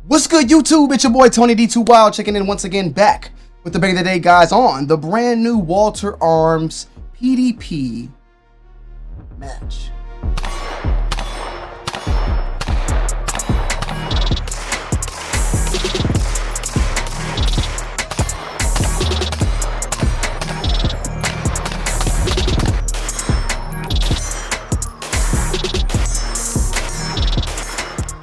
What's good, YouTube? It's your boy Tony D2 Wild checking in once again, back with the big of the day, guys, on the brand new Walther Arms PDP match.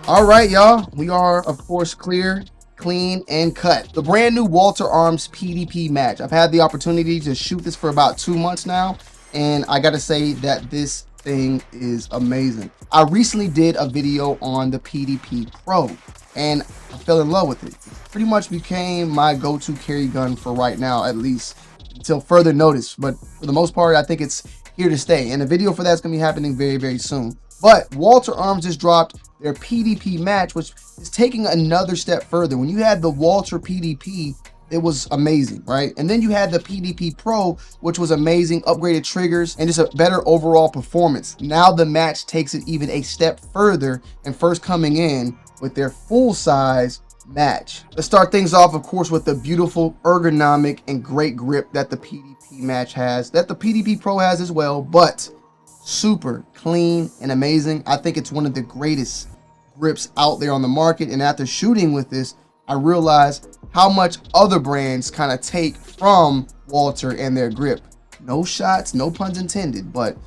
All right, y'all, we are of course clear, clean, and cut. The brand new Walther Arms PDP match. I've had the opportunity to shoot this for about 2 months now, and I gotta say that this thing is amazing. I recently did a video on the PDP Pro, and I fell in love with it. It pretty much became my go-to carry gun for right now, at least until further notice. But for the most part, I think it's here to stay, and the video for that's gonna be happening very, very soon. But Walther Arms just dropped their PDP match, which is taking another step further. When you had the Walther PDP, it was amazing, right? And then you had the PDP Pro, which was amazing, upgraded triggers, and just a better overall performance. Now the match takes it even a step further, and first coming in with their full-size match. Let's start things off, of course, with the beautiful ergonomic and great grip that the PDP match has, that the PDP Pro has as well, but super clean and amazing. I think it's one of the greatest grips out there on the market, and after shooting with this, I realized how much other brands kind of take from Walther and their grip. No shots, no puns intended, but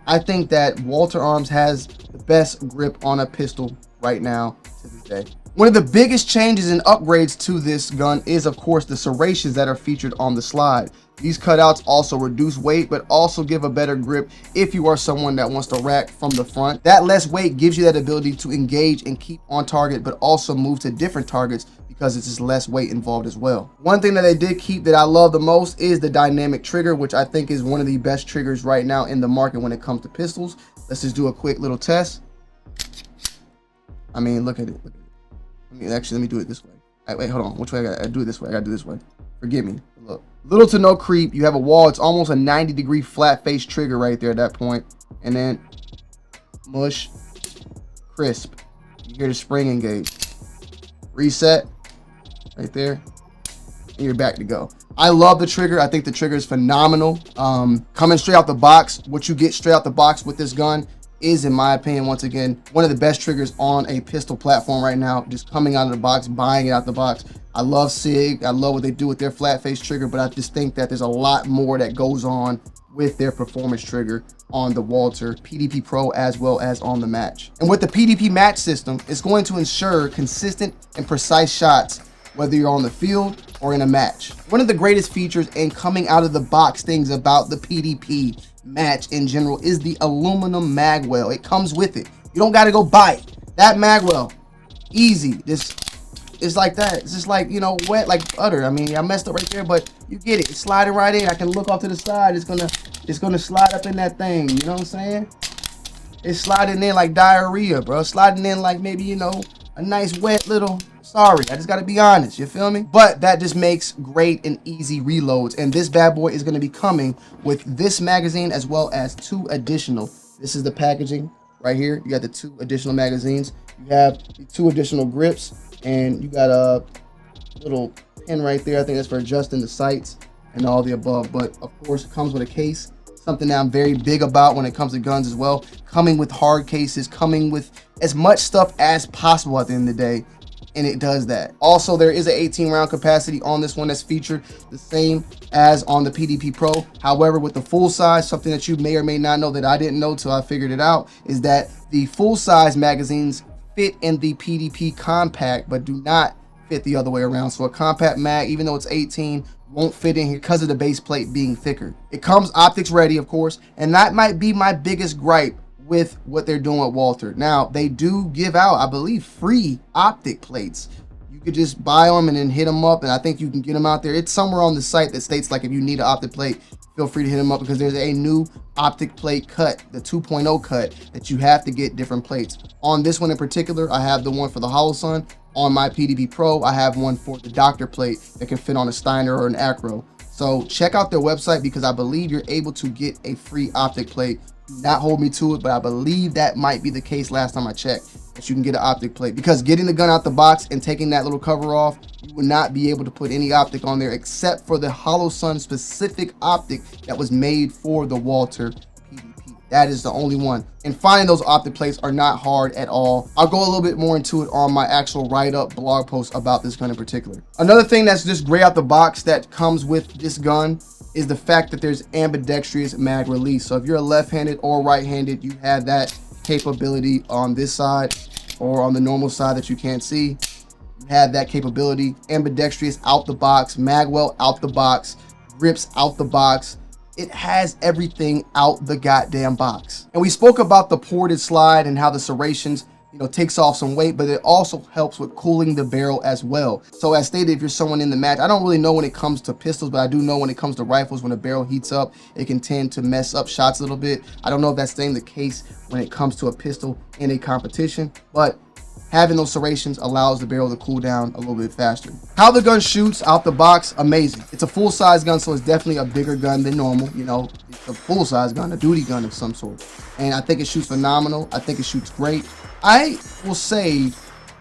I think that Walther Arms has the best grip on a pistol right now to this day. One of the biggest changes and upgrades to this gun is, of course, the serrations that are featured on the slide. These cutouts also reduce weight, but also give a better grip if you are someone that wants to rack from the front. That less weight gives you that ability to engage and keep on target, but also move to different targets because it's just less weight involved as well. One thing that they did keep that I love the most is the dynamic trigger, which I think is one of the best triggers right now in the market when it comes to pistols. Let's just do a quick little test. I mean, look at it. Look at it. Let me do it this way. Wait, hold on. Which way I gotta do it this way? I gotta do it this way. Forgive me. Look, little to no creep. You have a wall. It's almost a 90-degree flat face trigger right there at that point. And then mush, crisp. You hear the spring engage. Reset right there. And you're back to go. I love the trigger. I think the trigger is phenomenal. Coming straight out the box, what you get straight out the box with this gun is, in my opinion, once again, one of the best triggers on a pistol platform right now. Just coming out of the box, buying it out the box. I love SIG. I love what they do with their flat face trigger, but I just think that there's a lot more that goes on with their performance trigger on the Walther PDP Pro as well as on the match. And with the PDP match system, it's going to ensure consistent and precise shots whether you're on the field or in a match. One of the greatest features and coming out of the box things about the PDP match in general is the aluminum magwell. It comes with it. You don't got to go buy it. That magwell, easy. It's like that. It's just like, you know, wet like butter. I mean, I messed up right there, but you get it. It's sliding right in. I can look off to the side. It's gonna slide up in that thing. You know what I'm saying? It's sliding in like diarrhea, bro. Sliding in like maybe, you know, a nice wet little. Sorry, I just gotta be honest, you feel me? But that just makes great and easy reloads, and this bad boy is gonna be coming with this magazine as well as 2 additional. This is the packaging right here. You got the 2 additional magazines. You have the 2 additional grips, and you got a little pin right there. I think that's for adjusting the sights and all the above. But of course, it comes with a case, something that I'm very big about when it comes to guns as well. Coming with hard cases, coming with as much stuff as possible at the end of the day. And it does that. Also, there is an 18-round capacity on this one that's featured the same as on the PDP Pro. However, with the full size, something that you may or may not know that I didn't know till I figured it out, is that the full size magazines fit in the PDP compact, but do not fit the other way around. So a compact mag, even though it's 18, won't fit in here because of the base plate being thicker. It comes optics ready, of course, and that might be my biggest gripe with what they're doing with Walther. Now, they do give out, I believe, free optic plates. You could just buy them and then hit them up, and I think you can get them out there. It's somewhere on the site that states, like, if you need an optic plate, feel free to hit them up, because there's a new optic plate cut, the 2.0 cut, that you have to get different plates. On this one in particular, I have the one for the Hollow Sun. On my PDP Pro, I have one for the Doctor plate that can fit on a Steiner or an Acro. So check out their website, because I believe you're able to get a free optic plate Not hold me to it, but I believe that might be the case last time I checked, that you can get an optic plate, because getting the gun out the box and taking that little cover off, you would not be able to put any optic on there except for the Holosun specific optic that was made for the Walther PDP. That is the only one. And finding those optic plates are not hard at all. I'll go a little bit more into it on my actual write-up blog post about this gun in particular. Another thing that's just great out the box that comes with this gun is the fact that there's ambidextrous mag release. So if you're a left-handed or right-handed, you have that capability on this side or on the normal side that you can't see. You have that capability. Ambidextrous out the box, magwell out the box, grips out the box. It has everything out the goddamn box. And we spoke about the ported slide and how the serrations, you know, takes off some weight, but it also helps with cooling the barrel as well. So as stated, if you're someone in the match, I don't really know when it comes to pistols, but I do know when it comes to rifles, when the barrel heats up, it can tend to mess up shots a little bit. I don't know if that's staying the case when it comes to a pistol in a competition, but having those serrations allows the barrel to cool down a little bit faster. How the gun shoots out the box, amazing. It's a full-size gun, so it's definitely a bigger gun than normal. You know, it's a full-size gun, a duty gun of some sort. And I think it shoots phenomenal. I think it shoots great. I will say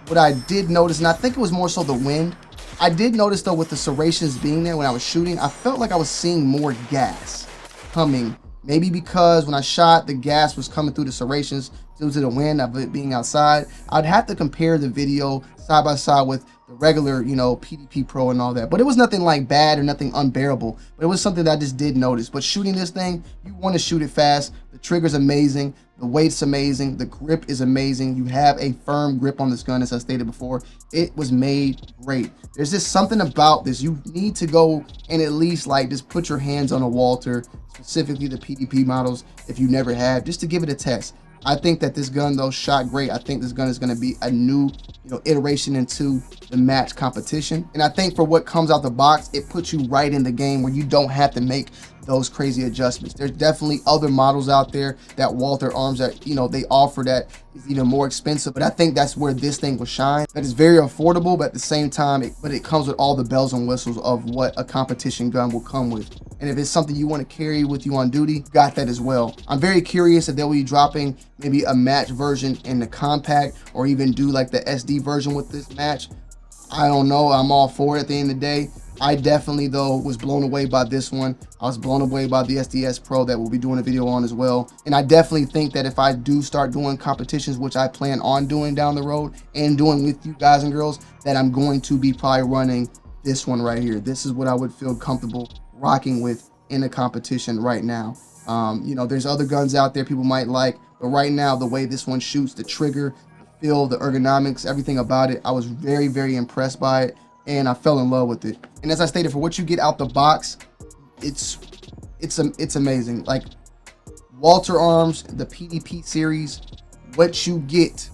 what I did notice, and I think it was more so the wind. I did notice though, with the serrations being there when I was shooting, I felt like I was seeing more gas coming. Maybe because when I shot, the gas was coming through the serrations due to the wind of it being outside. I'd have to compare the video side by side with the regular, you know, PDP Pro and all that. But it was nothing like bad or nothing unbearable. But it was something that I just did notice. But shooting this thing, you want to shoot it fast. The trigger's amazing. The weight's amazing. The grip is amazing. You have a firm grip on this gun, as I stated before. It was made great. There's just something about this. You need to go and at least like just put your hands on a Walther, specifically the PDP models, if you never have, just to give it a test. I think that this gun though shot great. I think this gun is going to be a new, you know, iteration into the match competition. And I think for what comes out the box, it puts you right in the game where you don't have to make those crazy adjustments. There's definitely other models out there that Walther arms that, you know, they offer that is even more expensive, but I think that's where this thing will shine. That is very affordable, but at the same time, it comes with all the bells and whistles of what a competition gun will come with. And if it's something you want to carry with you on duty, got that as well. I'm very curious if they'll be dropping maybe a match version in the compact, or even do like the SD version with this match. I don't know. I'm all for it at the end of the day. I definitely though was blown away by this one. I was blown away by the SDS Pro that we'll be doing a video on as well. And I definitely think that if I do start doing competitions, which I plan on doing down the road and doing with you guys and girls, that I'm going to be probably running this one right here. This is what I would feel comfortable rocking with in a competition right now. You know, there's other guns out there people might like, but right now the way this one shoots, the trigger, the feel, the ergonomics, everything about it, I was very, very impressed by it. And I fell in love with it. And as I stated, for what you get out the box, it's amazing. Like Walther Arms, the PDP series, what you get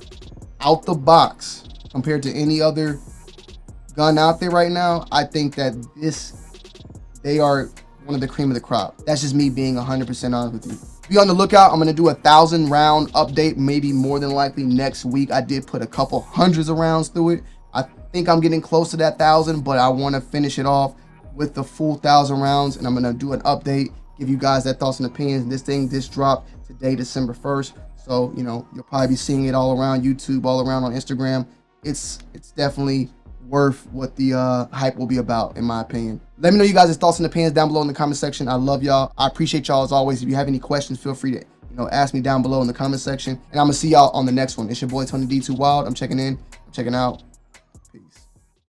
out the box compared to any other gun out there right now, I think that they are one of the cream of the crop. That's just me being 100% honest with you. Be on the lookout. I'm gonna do a 1,000 round update, maybe more than likely next week. I did put a couple hundreds of rounds through it. I think I'm getting close to that 1,000, but I want to finish it off with the full 1,000 rounds, and I'm gonna do an update, give you guys that thoughts and opinions. This dropped today, December 1st, so you know you'll probably be seeing it all around YouTube, all around on Instagram. It's definitely worth what the hype will be about, in my opinion. Let me know you guys' thoughts and opinions down below in the comment section. I love y'all. I appreciate y'all as always. If you have any questions, feel free to, you know, ask me down below in the comment section, and I'm gonna see y'all on the next one. It's your boy Tony D2 Wild. I'm checking in. I'm checking out.